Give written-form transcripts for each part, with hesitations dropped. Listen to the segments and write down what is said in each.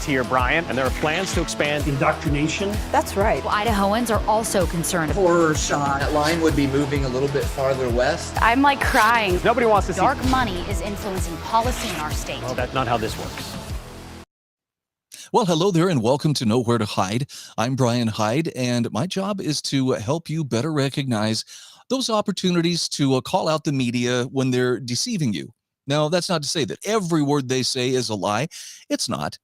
Here, Brian, and there are plans to expand indoctrination. That's right. Well, Idahoans are also concerned. Horror shot. That line would be moving a little bit farther west. I'm like crying. Nobody wants to see dark money is influencing policy in our state. Well, that's not how this works. Well, hello there and welcome to Nowhere to Hide. I'm Brian Hyde, and my job is to help you better recognize those opportunities to call out the media when they're deceiving you. Now, that's not to say that every word they say is a lie. It's not.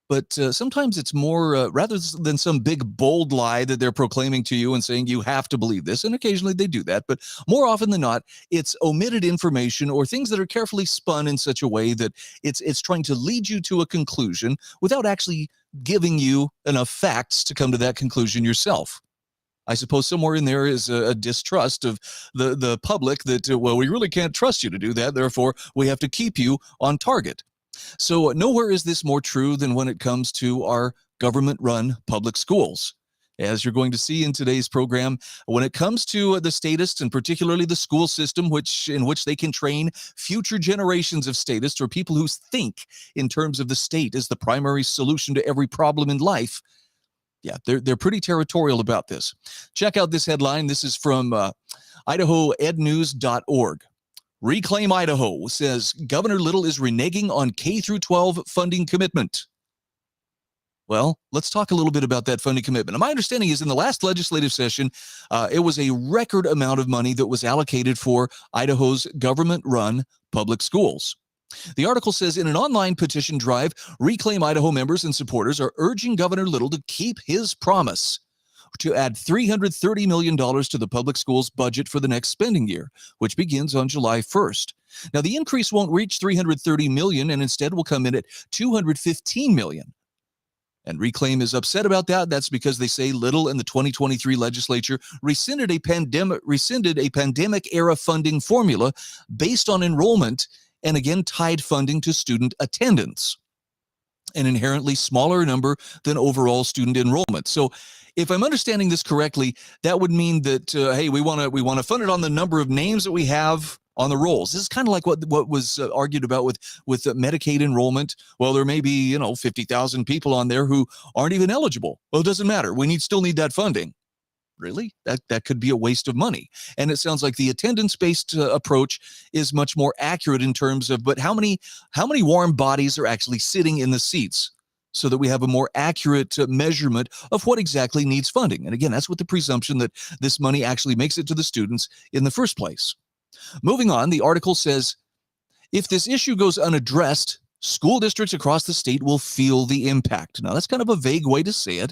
But sometimes it's more, rather than some big, bold lie that they're proclaiming to you and saying you have to believe this, and occasionally they do that, but more often than not, it's omitted information or things that are carefully spun in such a way that it's trying to lead you to a conclusion without actually giving you enough facts to come to that conclusion yourself. I suppose somewhere in there is a distrust of the public that, well, we really can't trust you to do that, therefore we have to keep you on target. So nowhere is this more true than when it comes to our government-run public schools. As you're going to see in today's program, when it comes to the statists and particularly the school system in which they can train future generations of statists or people who think in terms of the state as the primary solution to every problem in life, yeah, they're pretty territorial about this. Check out this headline. This is from IdahoEdNews.org. Reclaim Idaho says Governor Little is reneging on K12 funding commitment. Well, let's talk a little bit about that funding commitment. My understanding is in the last legislative session, it was a record amount of money that was allocated for Idaho's government-run public schools. The article says in an online petition drive, Reclaim Idaho members and supporters are urging Governor Little to keep his promise to add $330 million to the public schools budget for the next spending year, which begins on July 1st. Now, the increase won't reach $330 million and instead will come in at $215 million. And Reclaim is upset about that. That's because they say Little and the 2023 legislature rescinded a pandemic-era funding formula based on enrollment and again tied funding to student attendance, an inherently smaller number than overall student enrollment. So if I'm understanding this correctly, that would mean that, hey, we want to fund it on the number of names that we have on the rolls. This is kind of like what was argued about with Medicaid enrollment. Well, there may be, 50,000 people on there who aren't even eligible. Well, it doesn't matter. We still need that funding. Really? That could be a waste of money. And it sounds like the attendance-based approach is much more accurate in terms of, but how many warm bodies are actually sitting in the seats, so that we have a more accurate measurement of what exactly needs funding. And again, that's with the presumption that this money actually makes it to the students in the first place. Moving on, the article says, if this issue goes unaddressed, school districts across the state will feel the impact. Now, that's kind of a vague way to say it.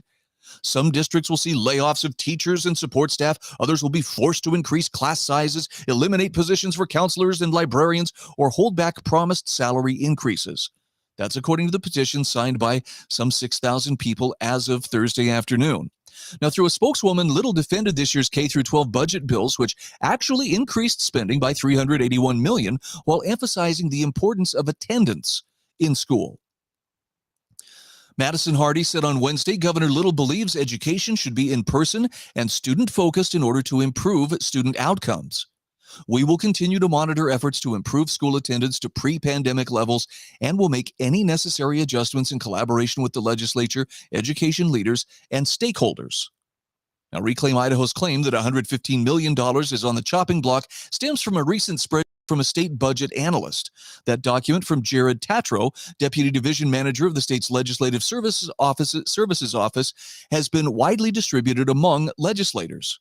Some districts will see layoffs of teachers and support staff. Others will be forced to increase class sizes, eliminate positions for counselors and librarians, or hold back promised salary increases. That's according to the petition signed by some 6,000 people as of Thursday afternoon. Now, through a spokeswoman, Little defended this year's K-12 budget bills, which actually increased spending by $381 million, while emphasizing the importance of attendance in school. Madison Hardy said on Wednesday, Governor Little believes education should be in person and student-focused in order to improve student outcomes. We will continue to monitor efforts to improve school attendance to pre-pandemic levels and will make any necessary adjustments in collaboration with the legislature, education leaders, and stakeholders. Now, Reclaim Idaho's claim that $115 million is on the chopping block stems from a recent spread from a state budget analyst. That document from Jared Tatro, Deputy Division Manager of the state's Legislative Services Office, has been widely distributed among legislators.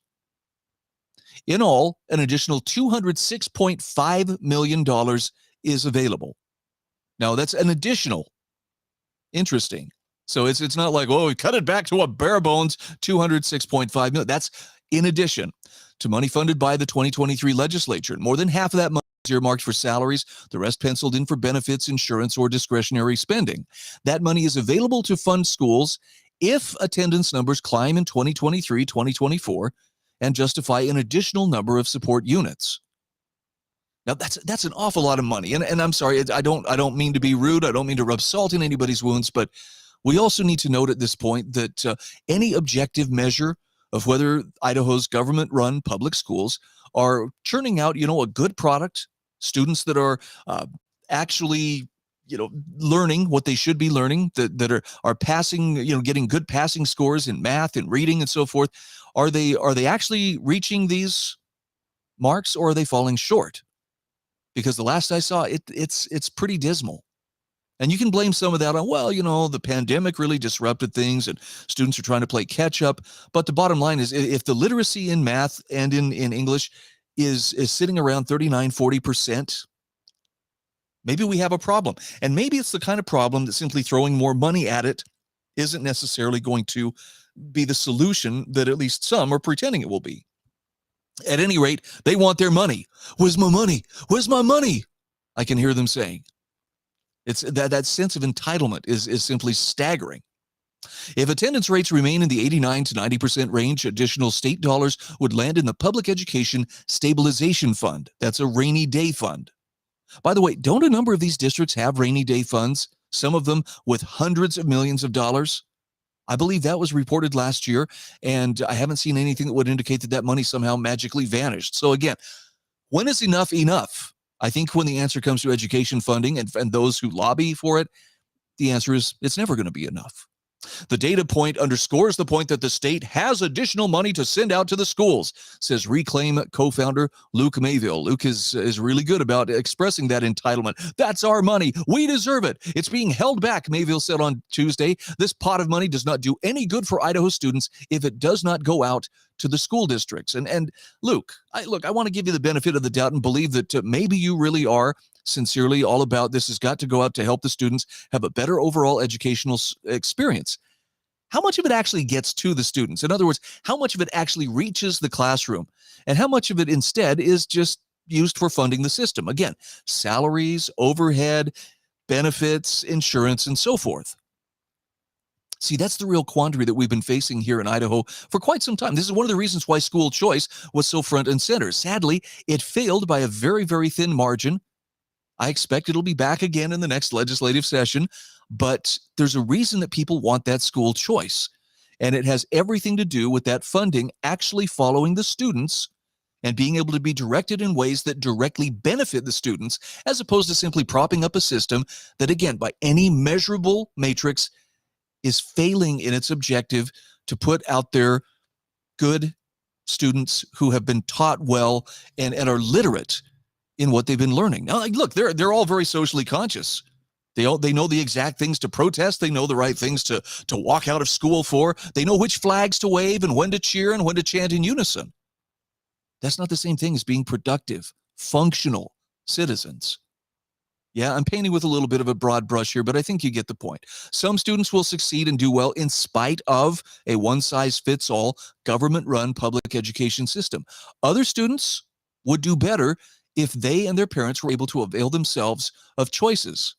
In all, an additional $206.5 million is available. Now, that's an additional. Interesting. So it's not like, oh, we cut it back to a bare bones $206.5 million. That's in addition to money funded by the 2023 legislature. More than half of that money is earmarked for salaries, the rest penciled in for benefits, insurance, or discretionary spending. That money is available to fund schools if attendance numbers climb in 2023, 2024, and justify an additional number of support units. Now, that's an awful lot of money. And I'm sorry, I don't mean to be rude. I don't mean to rub salt in anybody's wounds, but we also need to note at this point that any objective measure of whether Idaho's government-run public schools are churning out, a good product, students that are actually, learning what they should be learning, that are passing, getting good passing scores in math and reading and so forth. Are they actually reaching these marks, or are they falling short? Because the last I saw, it's pretty dismal. And you can blame some of that on, the pandemic really disrupted things and students are trying to play catch up. But the bottom line is, if the literacy in math and in English is sitting around 39-40%, maybe we have a problem. And maybe it's the kind of problem that simply throwing more money at it isn't necessarily going to be the solution that at least some are pretending it will be. At any rate, they want their money. Where's my money? Where's my money? I can hear them saying. It's that sense of entitlement is simply staggering. If attendance rates remain in the 89 to 90% range, additional state dollars would land in the Public Education Stabilization Fund. That's a rainy day fund. By the way, don't a number of these districts have rainy day funds, some of them with hundreds of millions of dollars? I believe that was reported last year, and I haven't seen anything that would indicate that money somehow magically vanished. So again, when is enough enough? I think when the answer comes to education funding and those who lobby for it, the answer is it's never going to be enough. The data point underscores the point that the state has additional money to send out to the schools, says Reclaim co-founder Luke Mayville. Luke is really good about expressing that entitlement. That's our money. We deserve it. It's being held back, Mayville said on Tuesday. This pot of money does not do any good for Idaho students if it does not go out to the school districts. And Luke, I want to give you the benefit of the doubt and believe that maybe you really are sincerely all about this has got to go out to help the students have a better overall educational experience. How much of it actually gets to the students? In other words, how much of it actually reaches the classroom? And how much of it instead is just used for funding the system? Again, salaries, overhead, benefits, insurance, and so forth. See, that's the real quandary that we've been facing here in Idaho for quite some time. This is one of the reasons why school choice was so front and center. Sadly, it failed by a very, very thin margin. I expect it'll be back again in the next legislative session, but there's a reason that people want that school choice, and it has everything to do with that funding actually following the students and being able to be directed in ways that directly benefit the students, as opposed to simply propping up a system that, again, by any measurable matrix, is failing in its objective to put out there good students who have been taught well and are literate in what they've been learning. Now, look, they're all very socially conscious. They know the exact things to protest. They know the right things to walk out of school for. They know which flags to wave and when to cheer and when to chant in unison. That's not the same thing as being productive, functional citizens. Yeah, I'm painting with a little bit of a broad brush here, but I think you get the point. Some students will succeed and do well in spite of a one-size-fits-all government-run public education system. Other students would do better if they and their parents were able to avail themselves of choices.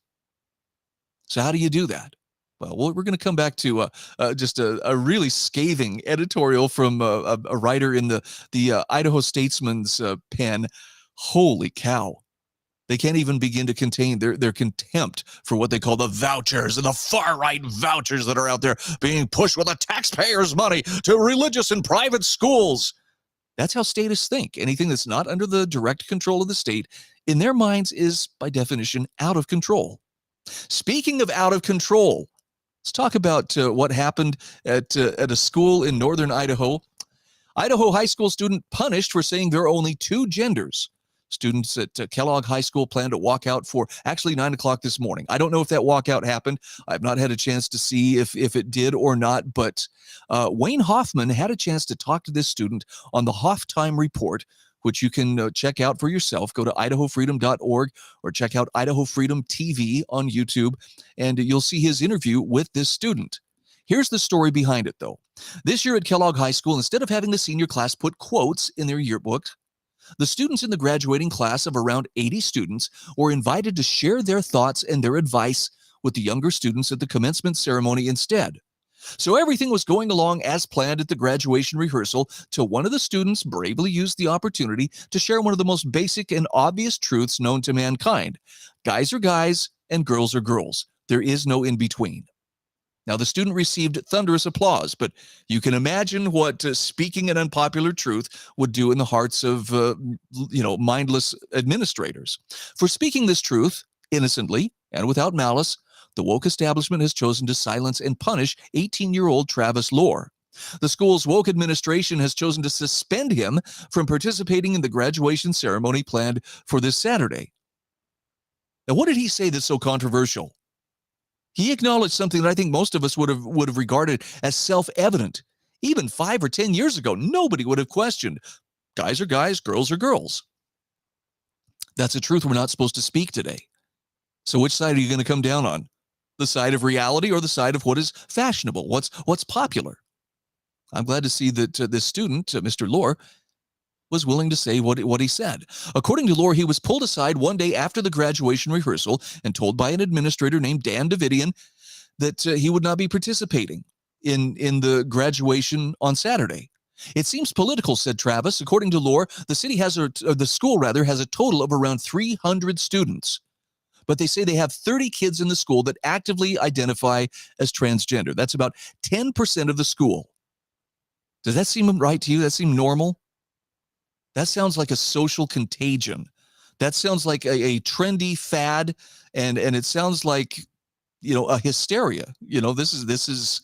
So how do you do that? Well, we're going to come back to just a really scathing editorial from a writer in the Idaho Statesman's pen. Holy cow. They can't even begin to contain their contempt for what they call the vouchers and the far-right vouchers that are out there being pushed with the taxpayers' money to religious and private schools. That's how statists think. Anything that's not under the direct control of the state, in their minds, is, by definition, out of control. Speaking of out of control, let's talk about what happened at a school in northern Idaho. Idaho high school student punished for saying there are only two genders. Students at Kellogg High School plan to walk out for actually 9 o'clock this morning. I don't know if that walkout happened. I've not had a chance to see if it did or not, but Wayne Hoffman had a chance to talk to this student on the Hoff Time Report, which you can check out for yourself. Go to idahofreedom.org or check out Idaho Freedom TV on YouTube, and you'll see his interview with this student. Here's the story behind it, though. This year at Kellogg High School, instead of having the senior class put quotes in their yearbook, the students in the graduating class of around 80 students were invited to share their thoughts and their advice with the younger students at the commencement ceremony instead. So everything was going along as planned at the graduation rehearsal till one of the students bravely used the opportunity to share one of the most basic and obvious truths known to mankind. Guys are guys and girls are girls. There is no in between. Now, the student received thunderous applause, but you can imagine what speaking an unpopular truth would do in the hearts of, mindless administrators. For speaking this truth, Innocently and without malice, the woke establishment has chosen to silence and punish 18-year-old Travis Lohr. The school's woke administration has chosen to suspend him from participating in the graduation ceremony planned for this Saturday. Now, what did he say that's so controversial? He acknowledged something that I think most of us would have regarded as self-evident. Even 5 or 10 years ago, nobody would have questioned. Guys are guys, girls are girls. That's a truth we're not supposed to speak today. So which side are you going to come down on? The side of reality or the side of what is fashionable, what's popular? I'm glad to see that this student, Mr. Lohr, was willing to say what he said. According to Lohr, he was pulled aside one day after the graduation rehearsal and told by an administrator named Dan Davidian that he would not be participating in the graduation on Saturday. It seems political, said Travis. According to Lohr, the school has a total of around 300 students. But they say they have 30 kids in the school that actively identify as transgender. That's about 10% of the school. Does that seem right to you? That seem normal? That sounds like a social contagion. That sounds like a trendy fad, and it sounds like, a hysteria. This is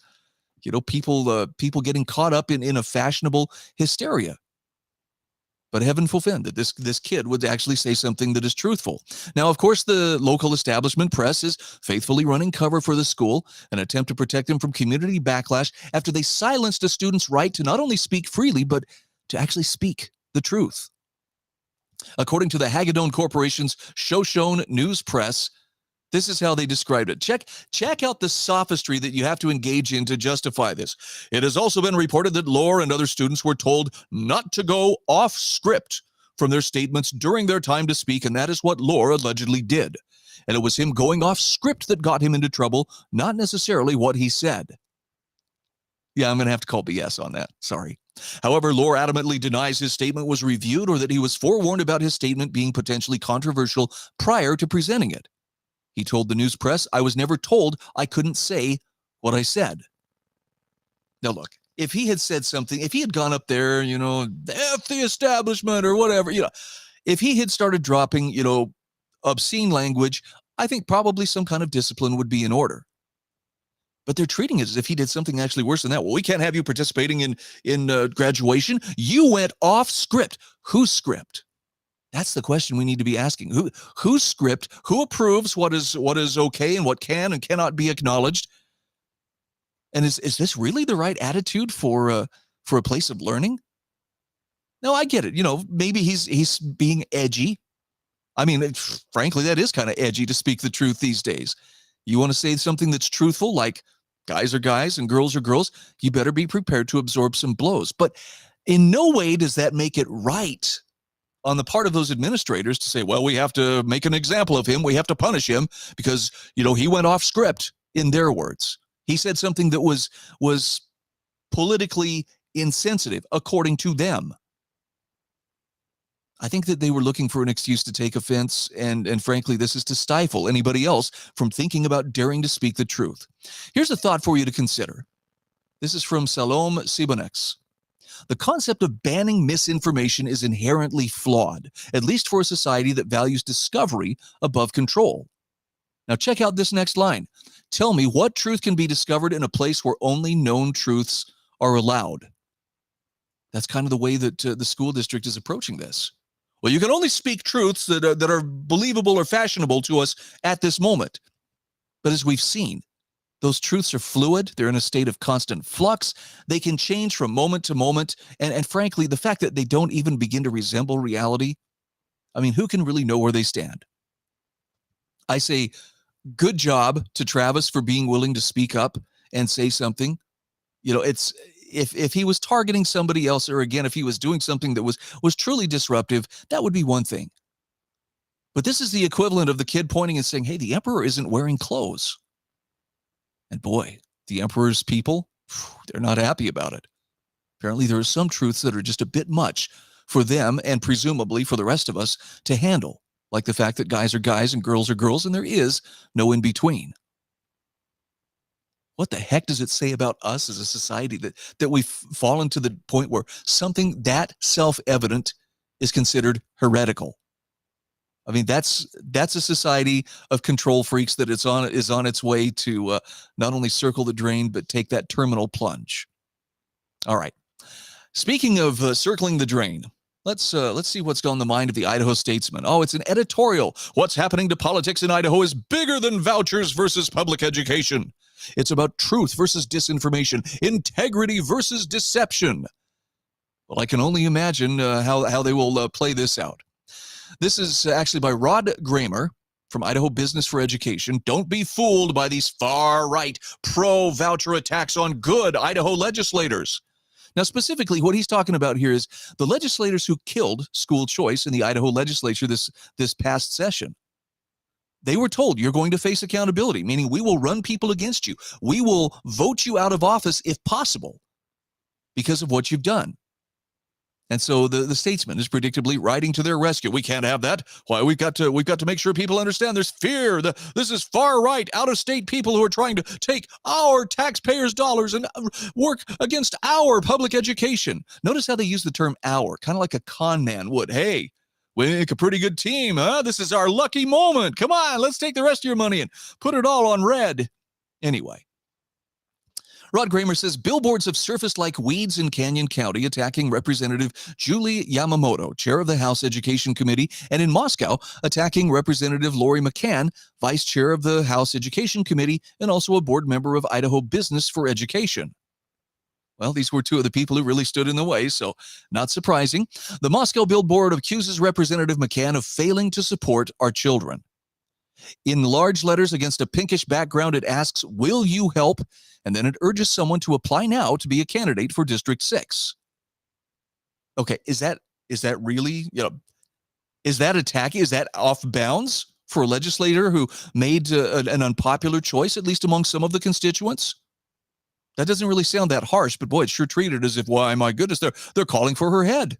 people getting caught up in a fashionable hysteria. But heaven forfend that this kid would actually say something that is truthful. Now, of course, the local establishment press is faithfully running cover for the school, an attempt to protect them from community backlash after they silenced a student's right to not only speak freely, but to actually speak the truth. According to the Hagedorn Corporation's Shoshone News Press, this is how they described it. Check out the sophistry that you have to engage in to justify this. It has also been reported that Lohr and other students were told not to go off script from their statements during their time to speak, and that is what Lohr allegedly did. And it was him going off script that got him into trouble, not necessarily what he said. Yeah, I'm going to have to call BS on that. Sorry. However, Lohr adamantly denies his statement was reviewed or that he was forewarned about his statement being potentially controversial prior to presenting it. He told the news press, "I was never told I couldn't say what I said." Now, look, if he had said something, if he had gone up there, F the establishment or whatever, if he had started dropping, obscene language, I think probably some kind of discipline would be in order. But they're treating it as if he did something actually worse than that. Well, we can't have you participating in graduation. You went off script. Whose script? That's the question we need to be asking. Whose script? Who approves what is okay and what can and cannot be acknowledged? And is this really the right attitude for a place of learning? No, I get it. Maybe he's being edgy. I mean, frankly, that is kind of edgy to speak the truth these days. You want to say something that's truthful, like guys are guys and girls are girls, you better be prepared to absorb some blows. But in no way does that make it right on the part of those administrators to say, well, we have to make an example of him. We have to punish him because, he went off script, in their words. He said something that was politically insensitive, according to them. I think that they were looking for an excuse to take offense, and frankly, this is to stifle anybody else from thinking about daring to speak the truth. Here's a thought for you to consider. This is from Salom Sibonex. The concept of banning misinformation is inherently flawed, at least for a society that values discovery above control. Now check out this next line. Tell me what truth can be discovered in a place where only known truths are allowed. That's kind of the way that the school district is approaching this. Well, you can only speak truths that are believable or fashionable to us at this moment. But as we've seen, those truths are fluid. They're in a state of constant flux. They can change from moment to moment. And frankly, the fact that they don't even begin to resemble reality, I mean, who can really know where they stand? I say, good job to Travis for being willing to speak up and say something. It's if he was targeting somebody else, or again, if he was doing something that was truly disruptive, that would be one thing. But this is the equivalent of the kid pointing and saying, hey, the emperor isn't wearing clothes. And boy, the emperor's people, they're not happy about it. Apparently, there are some truths that are just a bit much for them and presumably for the rest of us to handle, like the fact that guys are guys and girls are girls, and there is no in between. What the heck does it say about us as a society that we've fallen to the point where something that self-evident is considered heretical? I mean, that's a society of control freaks that is on its way to not only circle the drain, but take that terminal plunge. All right. Speaking of circling the drain, let's see what's on the mind of the Idaho Statesman. Oh, it's an editorial. What's happening to politics in Idaho is bigger than vouchers versus public education. It's about truth versus disinformation, integrity versus deception. Well, I can only imagine how they will play this out. This is actually by Rod Gramer from Idaho Business for Education. Don't be fooled by these far-right pro-voucher attacks on good Idaho legislators. Now, specifically, what he's talking about here is the legislators who killed school choice in the Idaho legislature this past session. They were told you're going to face accountability, meaning we will run people against you. We will vote you out of office if possible because of what you've done. And so the Statesman is predictably riding to their rescue. We can't have that. Why? We've got to make sure people understand there's fear. This is far right, out-of-state people who are trying to take our taxpayers' dollars and work against our public education. Notice how they use the term "our," kind of like a con man would. Hey, we make a pretty good team, huh? This is our lucky moment. Come on, let's take the rest of your money and put it all on red. Anyway. Rod Gramer says billboards have surfaced like weeds in Canyon County, attacking Representative Julie Yamamoto, chair of the House Education Committee, and in Moscow, attacking Representative Lori McCann, vice chair of the House Education Committee, and also a board member of Idaho Business for Education. Well, these were two of the people who really stood in the way, so not surprising. The Moscow billboard accuses Representative McCann of failing to support our children. In large letters against a pinkish background, it asks, "Will you help?" And then it urges someone to apply now to be a candidate for District 6. Okay, is that really, is that attack? Is that off bounds for a legislator who made an unpopular choice, at least among some of the constituents? That doesn't really sound that harsh, but boy, it's sure treated as if, why, my goodness, they're calling for her head.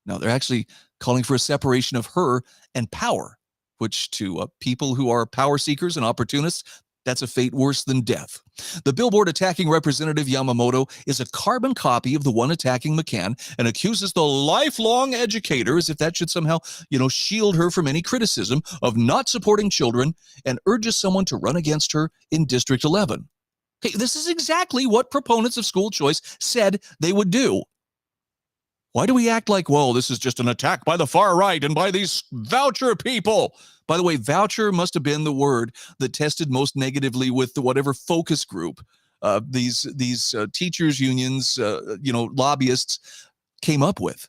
No, they're actually calling for a separation of her and power, which to people who are power seekers and opportunists, that's a fate worse than death. The billboard attacking Representative Yamamoto is a carbon copy of the one attacking McCann and accuses the lifelong educator, as if that should somehow, shield her from any criticism, of not supporting children, and urges someone to run against her in District 11. Okay, this is exactly what proponents of school choice said they would do. Why do we act like, well, this is just an attack by the far right and by these voucher people? By the way, voucher must have been the word that tested most negatively with whatever focus group these teachers unions, lobbyists came up with.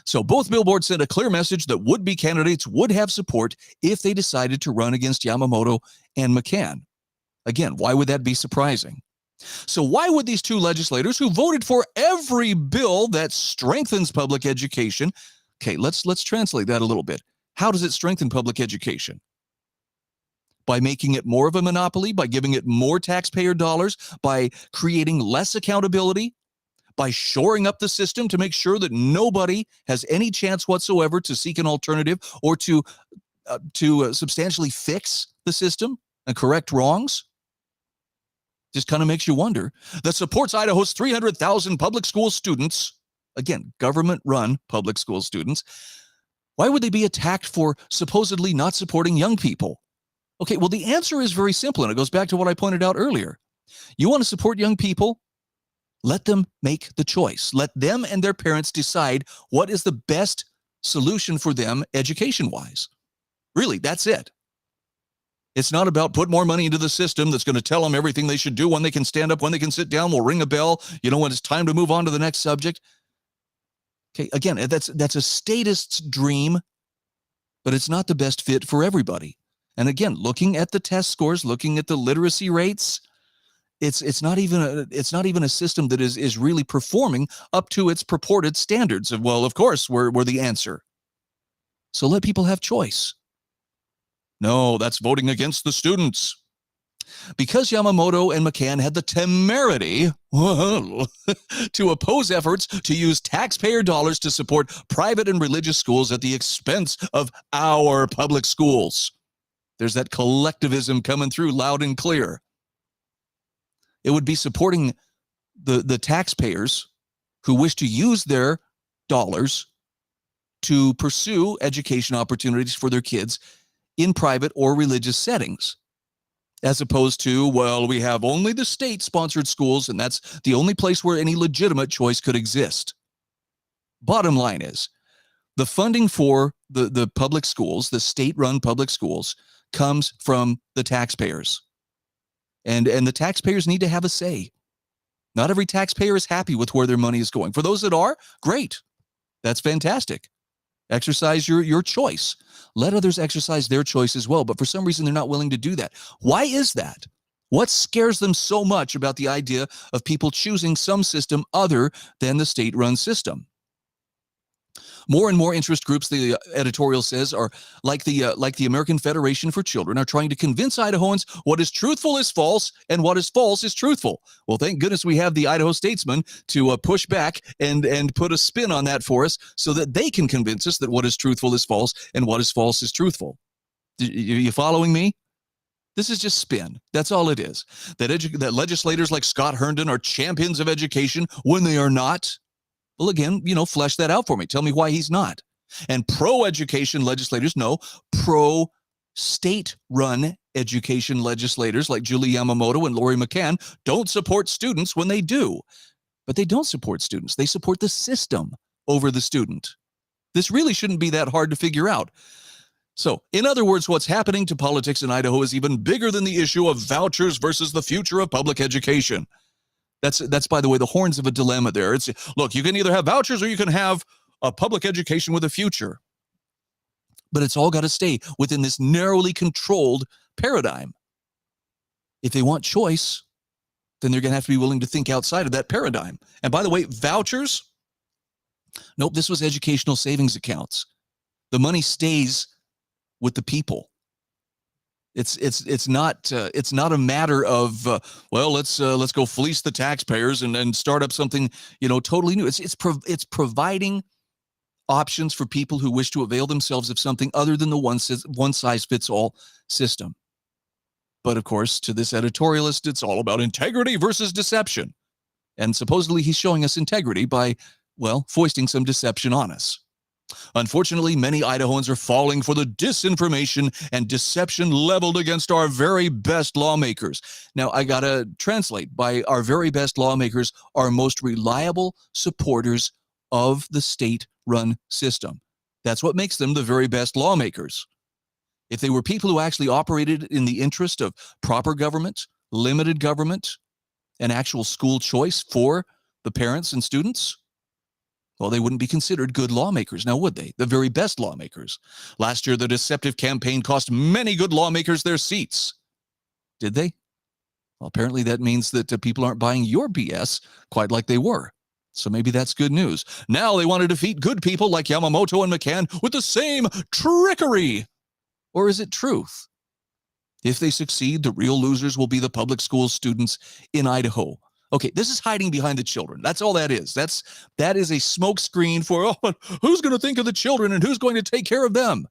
So both billboards sent a clear message that would-be candidates would have support if they decided to run against Yamamoto and McCann. Again, why would that be surprising? So why would these two legislators who voted for every bill that strengthens public education, okay, let's translate that a little bit. How does it strengthen public education? By making it more of a monopoly, by giving it more taxpayer dollars, by creating less accountability, by shoring up the system to make sure that nobody has any chance whatsoever to seek an alternative or to substantially fix the system and correct wrongs? Just kind of makes you wonder. That supports Idaho's 300,000 public school students, again, government-run public school students. Why would they be attacked for supposedly not supporting young people? Okay, well, the answer is very simple, and it goes back to what I pointed out earlier. You want to support young people? Let them make the choice. Let them and their parents decide what is the best solution for them education-wise. Really, that's it. It's not about put more money into the system that's going to tell them everything they should do, when they can stand up, when they can sit down, we'll ring a bell, when it's time to move on to the next subject. Okay, again, that's a statist's dream, but it's not the best fit for everybody. And again, looking at the test scores, looking at the literacy rates, it's not even a system that is really performing up to its purported standards of, well, of course, we're the answer. So let people have choice. No, that's voting against the students. Because Yamamoto and McCann had the temerity to oppose efforts to use taxpayer dollars to support private and religious schools at the expense of our public schools. There's that collectivism coming through loud and clear. It would be supporting the taxpayers who wish to use their dollars to pursue education opportunities for their kids in private or religious settings, as opposed to, well, we have only the state-sponsored schools, and that's the only place where any legitimate choice could exist. Bottom line is, the funding for the public schools, the state-run public schools, comes from the taxpayers. And the taxpayers need to have a say. Not every taxpayer is happy with where their money is going. For those that are, great. That's fantastic. Exercise your choice. Let others exercise their choice as well. But for some reason, they're not willing to do that. Why is that? What scares them so much about the idea of people choosing some system other than the state-run system? More and more interest groups, the editorial says, are like the American Federation for Children, are trying to convince Idahoans what is truthful is false and what is false is truthful. Well, thank goodness we have the Idaho Statesman to push back and put a spin on that for us so that they can convince us that what is truthful is false and what is false is truthful. Are you following me? This is just spin. That's all it is. That legislators like Scott Herndon are champions of education when they are not. Well, again, flesh that out for me. Tell me why he's not. And pro-education legislators, no, pro-state-run education legislators like Julie Yamamoto and Lori McCann don't support students when they do. But they don't support students. They support the system over the student. This really shouldn't be that hard to figure out. So, in other words, what's happening to politics in Idaho is even bigger than the issue of vouchers versus the future of public education. That's by the way, the horns of a dilemma there. It's, look, you can either have vouchers or you can have a public education with a future. But it's all got to stay within this narrowly controlled paradigm. If they want choice, then they're going to have to be willing to think outside of that paradigm. And by the way, vouchers, nope, this was educational savings accounts. The money stays with the people. It's not a matter of well, let's go fleece the taxpayers and start up something totally new. It's providing options for people who wish to avail themselves of something other than the one size fits all system. But of course, to this editorialist, it's all about integrity versus deception, and supposedly he's showing us integrity by foisting some deception on us. Unfortunately, many Idahoans are falling for the disinformation and deception leveled against our very best lawmakers. Now, I got to translate. By our very best lawmakers, our most reliable supporters of the state-run system. That's what makes them the very best lawmakers. If they were people who actually operated in the interest of proper government, limited government, and actual school choice for the parents and students, well, they wouldn't be considered good lawmakers, now would they? The very best lawmakers. Last year, the deceptive campaign cost many good lawmakers their seats. Did they? Well, apparently that means that people aren't buying your BS quite like they were. So maybe that's good news. Now they want to defeat good people like Yamamoto and McCann with the same trickery. Or is it truth? If they succeed, the real losers will be the public school students in Idaho. Okay, this is hiding behind the children. That's all that is. That is a smokescreen for, who's going to think of the children and who's going to take care of them?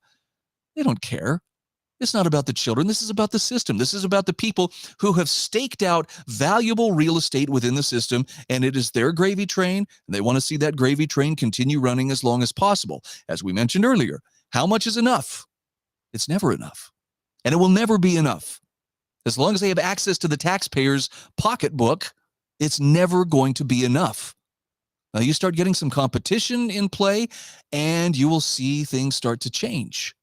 They don't care. It's not about the children. This is about the system. This is about the people who have staked out valuable real estate within the system, and it is their gravy train, and they want to see that gravy train continue running as long as possible. As we mentioned earlier, how much is enough? It's never enough, and it will never be enough. As long as they have access to the taxpayer's pocketbook, it's never going to be enough. Now, you start getting some competition in play, and you will see things start to change.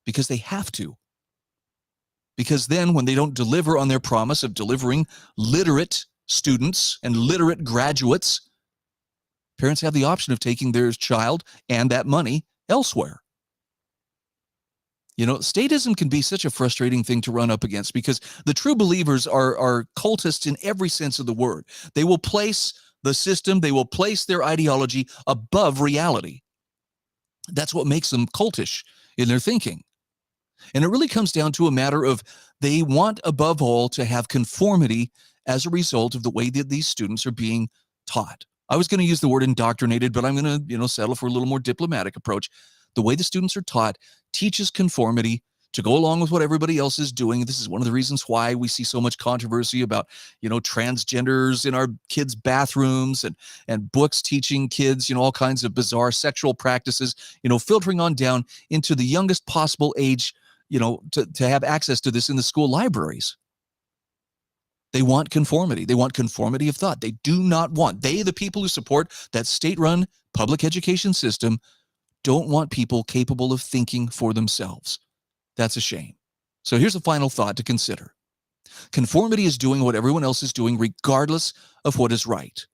Because they have to. Because then when they don't deliver on their promise of delivering literate students and literate graduates, parents have the option of taking their child and that money elsewhere. Statism can be such a frustrating thing to run up against because the true believers are cultists in every sense of the word. They will place the system, they will place their ideology above reality. That's what makes them cultish in their thinking. And it really comes down to a matter of they want, above all, to have conformity as a result of the way that these students are being taught. I was going to use the word indoctrinated, but I'm going to, settle for a little more diplomatic approach. The way the students are taught teaches conformity to go along with what everybody else is doing. This is one of the reasons why we see so much controversy about, transgenders in our kids' bathrooms and books teaching kids, all kinds of bizarre sexual practices, filtering on down into the youngest possible age, to have access to this in the school libraries. They want conformity. They want conformity of thought. They do not want, the people who support that state-run public education system, don't want people capable of thinking for themselves. That's a shame. So here's a final thought to consider. Conformity is doing what everyone else is doing, regardless of what is right.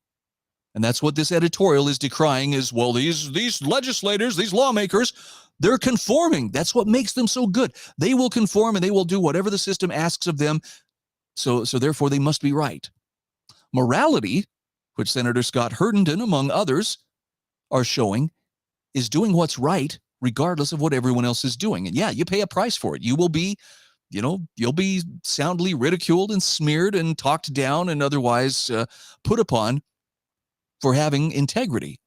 And that's what this editorial is decrying is, well, these legislators, these lawmakers, they're conforming. That's what makes them so good. They will conform and they will do whatever the system asks of them. So therefore, they must be right. Morality, which Senator Scott Herndon, among others, are showing, is doing what's right, regardless of what everyone else is doing. And yeah, you pay a price for it. You will be, you'll be soundly ridiculed and smeared and talked down and otherwise put upon for having integrity.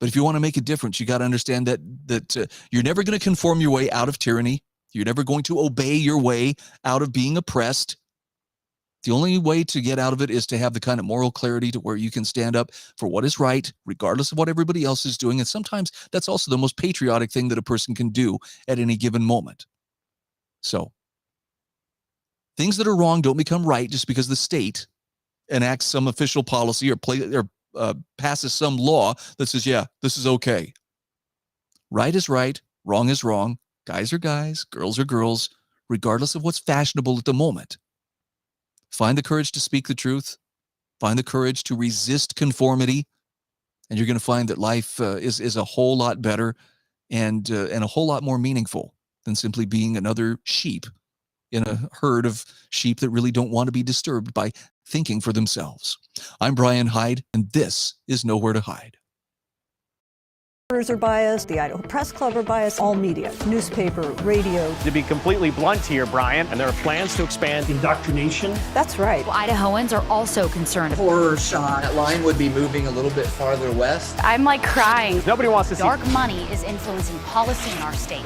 But if you want to make a difference, you got to understand that you're never going to conform your way out of tyranny. You're never going to obey your way out of being oppressed. The only way to get out of it is to have the kind of moral clarity to where you can stand up for what is right, regardless of what everybody else is doing. And sometimes that's also the most patriotic thing that a person can do at any given moment. So things that are wrong don't become right just because the state enacts some official policy or passes some law that says, yeah, this is okay. Right is right, wrong is wrong. Guys are guys, girls are girls, regardless of what's fashionable at the moment. Find the courage to speak the truth. Find the courage to resist conformity. And you're going to find that life is a whole lot better and a whole lot more meaningful than simply being another sheep in a herd of sheep that really don't want to be disturbed by thinking for themselves. I'm Brian Hyde, and this is Nowhere to Hide. Are biased, the Idaho Press Club are biased, all media, newspaper, radio. To be completely blunt here, Brian, and there are plans to expand indoctrination. That's right. Idahoans are also concerned. Horror shot. That line would be moving a little bit farther west. I'm crying. Nobody wants to see Dark money is influencing policy in our state.